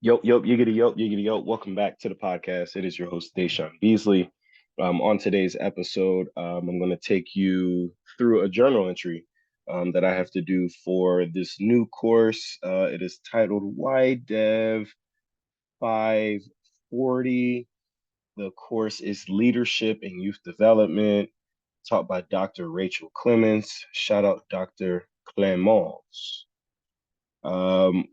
Yo. Welcome back to the podcast. It is your host, Deshaun Beasley. On today's episode, I'm going to take you through a journal entry that I have to do for this new course. It is titled YDEV 540. The course is Leadership and Youth Development, taught by Dr. Rachel Clements. Shout out Dr. Clements.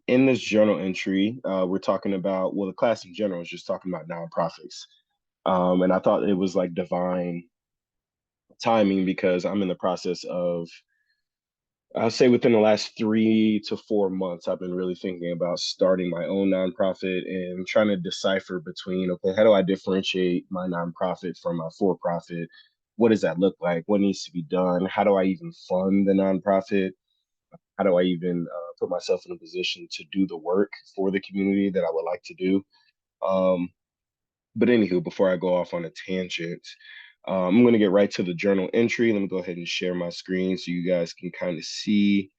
In this journal entry, we're talking about, well, the class in general is just talking about nonprofits. And I thought it was like divine timing because I'm in the process of, I'll say within the last 3 to 4 months, I've been really thinking about starting my own nonprofit and trying to decipher between, okay, how do I differentiate my nonprofit from my for-profit? What does that look like? What needs to be done? How do I even fund the nonprofit? How do I even put myself in a position to do the work for the community that I would like to do? Um, but anywho, before I go off on a tangent, I'm going to get right to the journal entry. Let me go ahead and share my screen so you guys can kind of see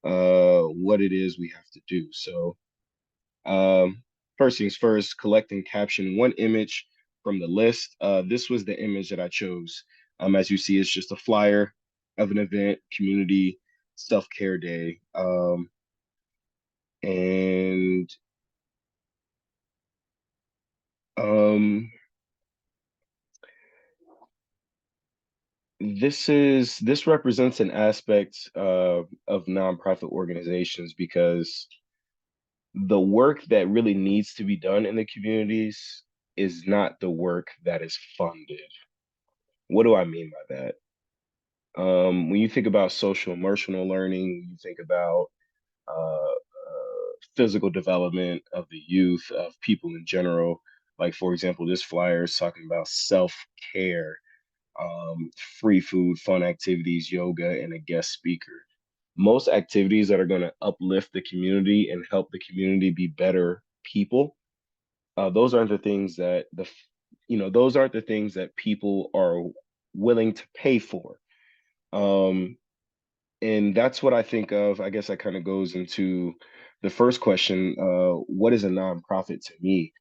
what it is we have to do. So first things first, collect and caption one image from the list. This was the image that I chose. As you see, it's just a flyer of an event, community self-care day. And um, this represents an aspect of nonprofit organizations because the work that really needs to be done in the communities is not the work that is funded. What do I mean by that? When you think about social emotional learning, you think about physical development of the youth, of people in general. Like, for example, this flyer is talking about self-care, free food, fun activities, yoga, and a guest speaker. Most activities that are going to uplift the community and help the community be better people, those aren't the things that those aren't the things that people are willing to pay for. Um, and that's what I think of. I guess that kind of goes into the first question. What is a nonprofit to me?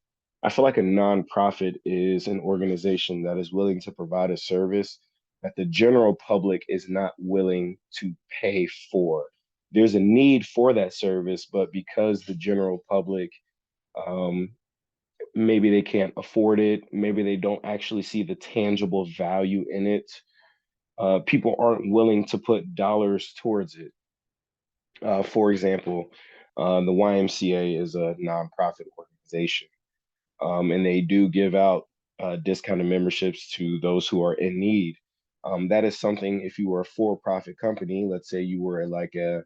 I feel like a nonprofit is an organization that is willing to provide a service that the general public is not willing to pay for. There's a need for that service, but because the general public, um, maybe they can't afford it, maybe they don't actually see the tangible value in it, people aren't willing to put dollars towards it. For example, the YMCA is a nonprofit organization, and they do give out discounted memberships to those who are in need. That is something, if you were a for-profit company, let's say you were like a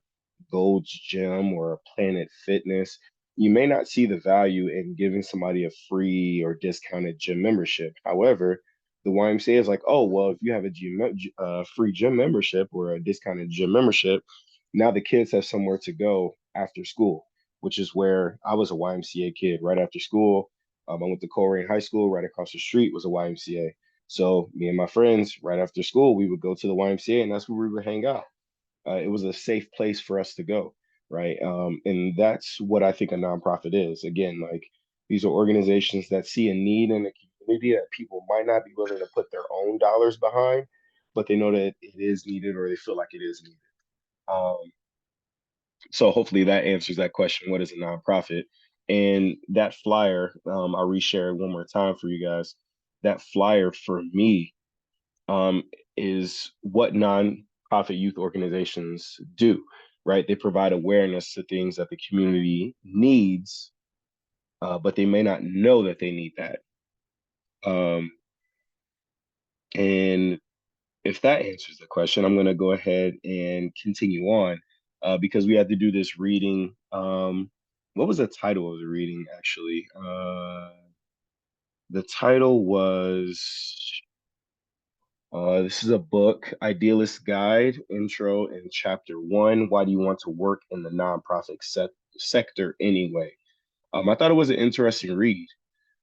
Gold's Gym or a Planet Fitness, you may not see the value in giving somebody a free or discounted gym membership. However, the YMCA is like, oh, well, if you have a free gym membership or a discounted gym membership, now the kids have somewhere to go after school, which is where I was a YMCA kid right after school. I went to Coleraine High School. Right across the street was a YMCA. So me and my friends, right after school, we would go to the YMCA, and that's where we would hang out. It was a safe place for us to go, right? And that's what I think a nonprofit is. Again, like these are organizations that see a need in the community that people might not be willing to put their own dollars behind, but they know that it is needed or they feel like it is needed. Um, so hopefully that answers that question. What is a nonprofit? And that flyer, I'll reshare it one more time for you guys. That flyer for me um, is what nonprofit youth organizations do, right? They provide awareness to things that the community needs, but they may not know that they need that. Um, and if that answers the question, I'm going to go ahead and continue on because we had to do this reading. What was the title of the reading, actually? The title was this is a book, Idealist Guide, Intro and Chapter One. Why do you want to work in the nonprofit sector anyway? I thought it was an interesting read.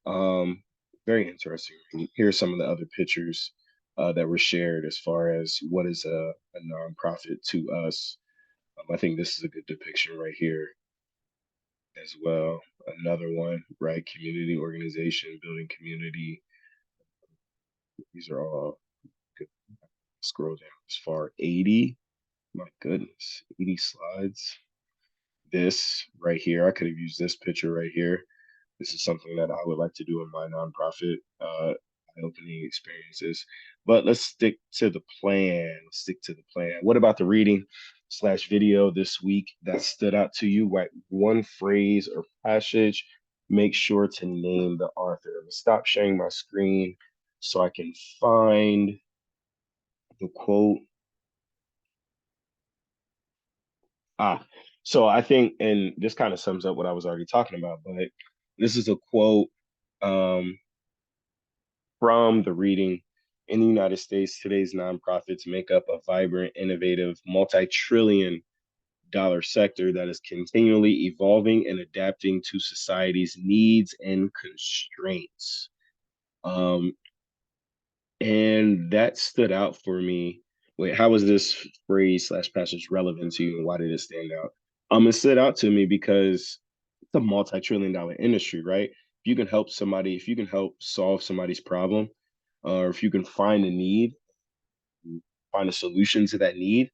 Um, Very interesting. Here's some of the other pictures that were shared as far as what is a nonprofit to us. I think this is a good depiction right here. as well. Another one, right? Community organization, building community. These are all good. Scroll down as far. 80. My goodness, 80 slides. This right here, I could have used this picture right here. This is something that I would like to do in my nonprofit eye-opening experiences. But let's stick to the plan. Let's stick to the plan. What about the reading slash video this week that stood out to you? Write one phrase or passage. Make sure to name the author. I'm gonna stop sharing my screen so I can find the quote. Ah, so I think, and this kind of sums up what I was already talking about, but this is a quote um, from the reading. In the United States, today's nonprofits make up a vibrant, innovative, multi-trillion dollar sector that is continually evolving and adapting to society's needs and constraints. Um, and that stood out for me. Wait, how was this phrase slash passage relevant to you, and why did it stand out? It stood out to me because it's a multi-trillion dollar industry, right? If you can help somebody, if you can help solve somebody's problem, or if you can find a need, find a solution to that need,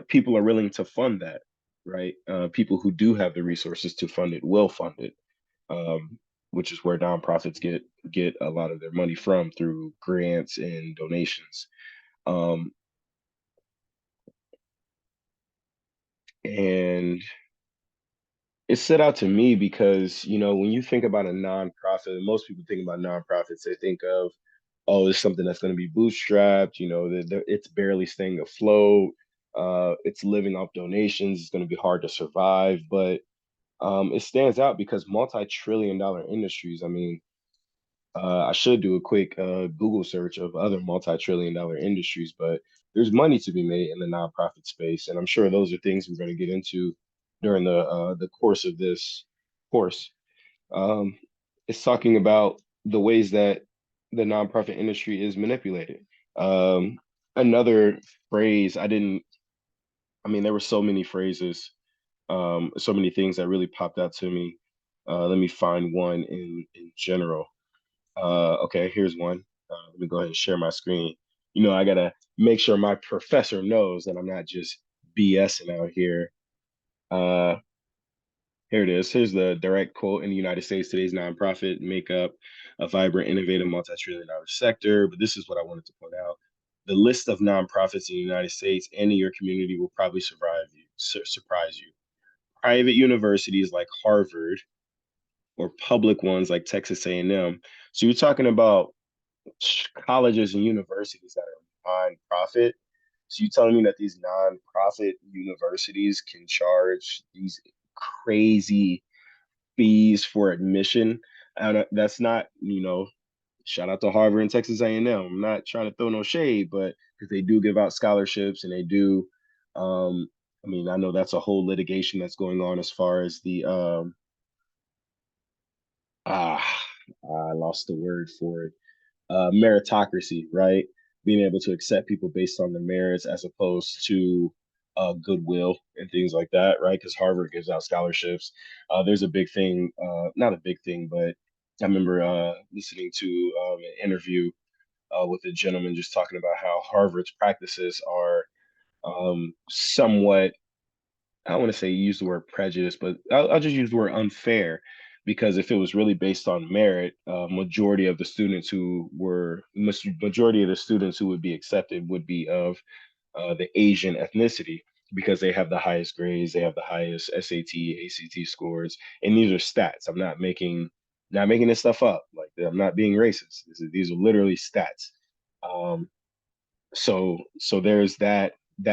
people are willing to fund that, right? People who do have the resources to fund it will fund it, um, which is where nonprofits get a lot of their money from through grants and donations. Um, and it stood out to me because, when you think about a nonprofit, most people think about nonprofits, they think of, oh, it's something that's going to be bootstrapped, it's barely staying afloat, it's living off donations, it's going to be hard to survive. But it stands out because multi-trillion dollar industries, I mean, I should do a quick Google search of other multi-trillion dollar industries, but there's money to be made in the nonprofit space, and I'm sure those are things we're going to get into during the course of this course. Um, it's talking about the ways that the nonprofit industry is manipulated. Um, Another phrase I didn't. I mean, there were so many phrases, so many things that really popped out to me. Let me find one in general. Okay, here's one. Let me go ahead and share my screen. I gotta make sure my professor knows that I'm not just BSing out here. Uh, Here it is. Here's the direct quote. In the United States, today's nonprofit make up a vibrant, innovative, multi-trillion dollar sector. But this is what I wanted to point out. The list of nonprofits in the United States and in your community will probably surprise you. Private universities like Harvard or public ones like Texas A&M. So you're talking about colleges and universities that are nonprofit. So you telling me that these nonprofit universities can charge these crazy fees for admission? And that's not, shout out to Harvard and Texas A&M. I'm not trying to throw no shade, but because they do give out scholarships and they do. Um, I mean, I know that's a whole litigation that's going on as far as the ah, I lost the word for it, meritocracy, right? Being able to accept people based on the merits as opposed to goodwill and things like that, right? Because Harvard gives out scholarships. There's a big thing, not a big thing, but I remember listening to an interview with a gentleman just talking about how Harvard's practices are somewhat, I don't want to say use the word prejudice, but I'll just use the word unfair, because if it was really based on merit, majority of the students who would be accepted would be of the Asian ethnicity, because they have the highest grades, they have the highest SAT, ACT scores, and these are stats. I'm not making this stuff up. Like, I'm not being racist. These are literally stats. Um, so there's that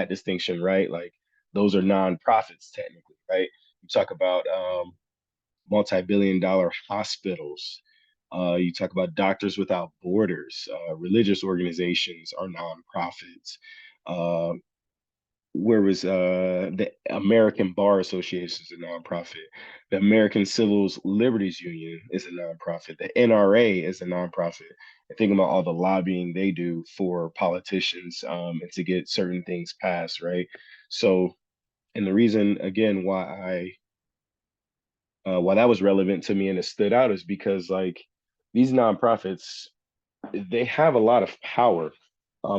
distinction, right? Like, those are nonprofits technically, right? You talk about multi-billion dollar hospitals. You talk about Doctors Without Borders. Religious organizations are nonprofits. Uh, where was the American Bar Association is a nonprofit. The American Civil Liberties Union is a nonprofit. The NRA is a nonprofit. And think about all the lobbying they do for politicians, and to get certain things passed, right? So, and the reason again why Why that was relevant to me and it stood out is because like these nonprofits, they have a lot of power.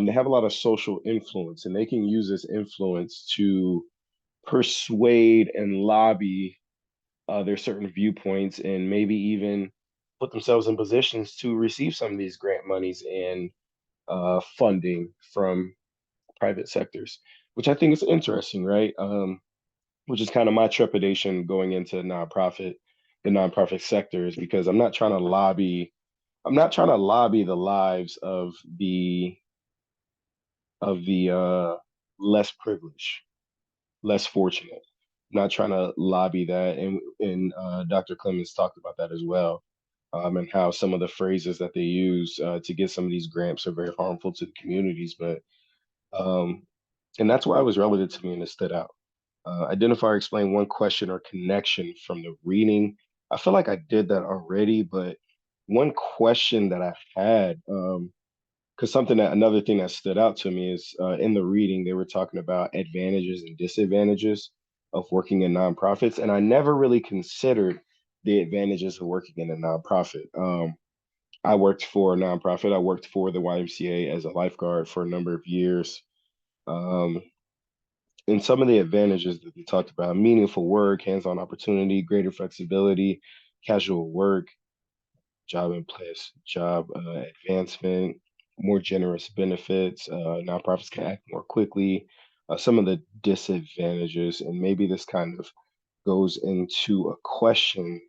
They have a lot of social influence, and they can use this influence to persuade and lobby their certain viewpoints, and maybe even put themselves in positions to receive some of these grant monies and funding from private sectors, which I think is interesting, right? Which is kind of my trepidation going into the nonprofit sector, is because I'm not trying to lobby the lives of the less privileged, less fortunate. I'm not trying to lobby that, and Dr. Clemens talked about that as well, and how some of the phrases that they use to get some of these grants are very harmful to the communities. But um, and that's why it was relevant to me and it stood out. Identify or explain one question or connection from the reading. I feel like I did that already, but one question that I had, because another thing that stood out to me is in the reading, they were talking about advantages and disadvantages of working in nonprofits. And I never really considered the advantages of working in a nonprofit. I worked for a nonprofit, I worked for the YMCA as a lifeguard for a number of years. Um, and some of the advantages that they talked about: meaningful work, hands-on opportunity, greater flexibility, casual work, job in place, job advancement, more generous benefits. Nonprofits can act more quickly. Some of the disadvantages, and maybe this kind of goes into a question,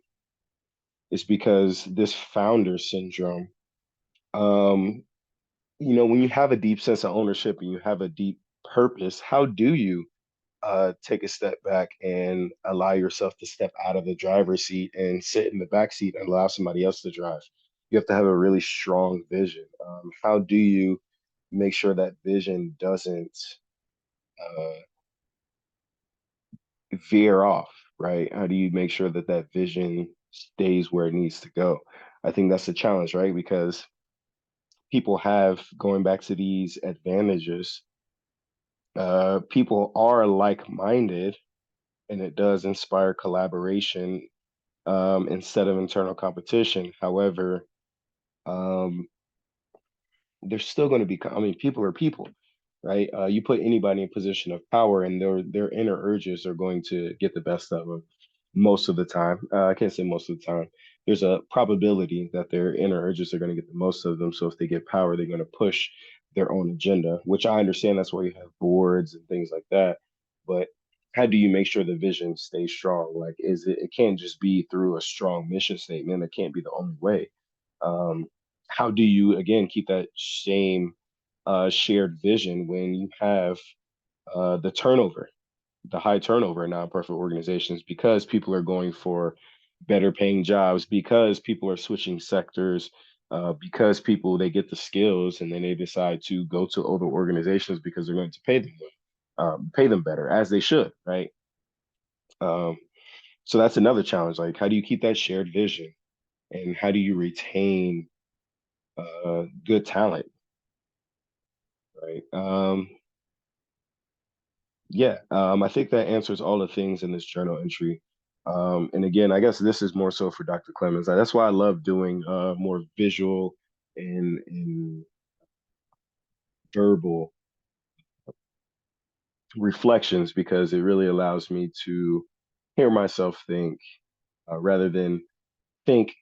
is because this founder syndrome. Um, when you have a deep sense of ownership and you have a deep purpose, how do you take a step back and allow yourself to step out of the driver's seat and sit in the back seat and allow somebody else to drive? You have to have a really strong vision. How do you make sure that vision doesn't uh, veer off, right? How do you make sure that that vision stays where it needs to go? I think that's the challenge, right? Because people have, going back to these advantages, people are like-minded, and it does inspire collaboration instead of internal competition. However, um, there's still going to be, I mean, people are people, right? You put anybody in a position of power, and their inner urges are going to get the best of them most of the time. I can't say most of the time. There's a probability that their inner urges are going to get the most of them. So if they get power, they're going to push their own agenda, which I understand. That's why you have boards and things like that. But how do you make sure the vision stays strong? Like, it can't just be through a strong mission statement. It can't be the only way. Um, how do you again keep that same shared vision when you have the turnover, the high turnover in nonprofit organizations, because people are going for better paying jobs, because people are switching sectors, because people, they get the skills and then they decide to go to other organizations because they're going to pay them better, as they should, right? Um, so that's another challenge. Like, how do you keep that shared vision, and how do you retain good talent, right? Yeah, I think that answers all the things in this journal entry. And again, I guess this is more so for Dr. Clemens. That's why I love doing more visual and verbal reflections, because it really allows me to hear myself think, rather than think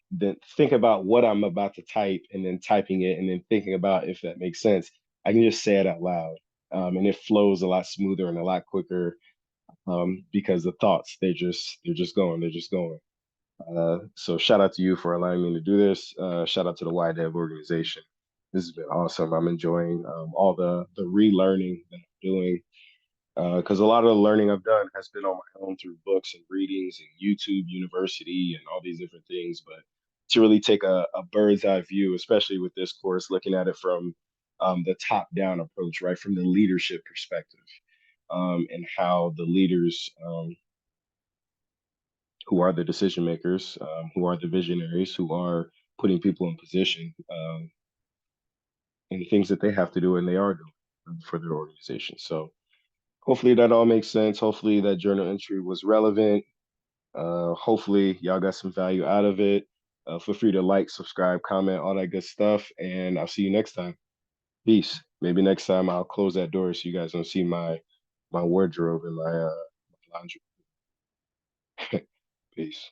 about what I'm about to type and then typing it and then thinking about if that makes sense. I can just say it out loud, and it flows a lot smoother and a lot quicker, because the thoughts, they're just going. So shout out to you for allowing me to do this. Shout out to the YDEV organization. This has been awesome. I'm enjoying all the relearning that I'm doing, because a lot of the learning I've done has been on my own through books and readings and YouTube University and all these different things. But to really take a bird's eye view, especially with this course, looking at it from the top down approach, right, from the leadership perspective, and how the leaders, who are the decision makers, who are the visionaries, who are putting people in position, and the things that they have to do and they are doing for their organization. So hopefully that all makes sense. Hopefully that journal entry was relevant. Hopefully, y'all got some value out of it. Feel free to like, subscribe, comment, all that good stuff, and I'll see you next time. Peace. Maybe next time I'll close that door so you guys don't see my wardrobe and my laundry. Peace.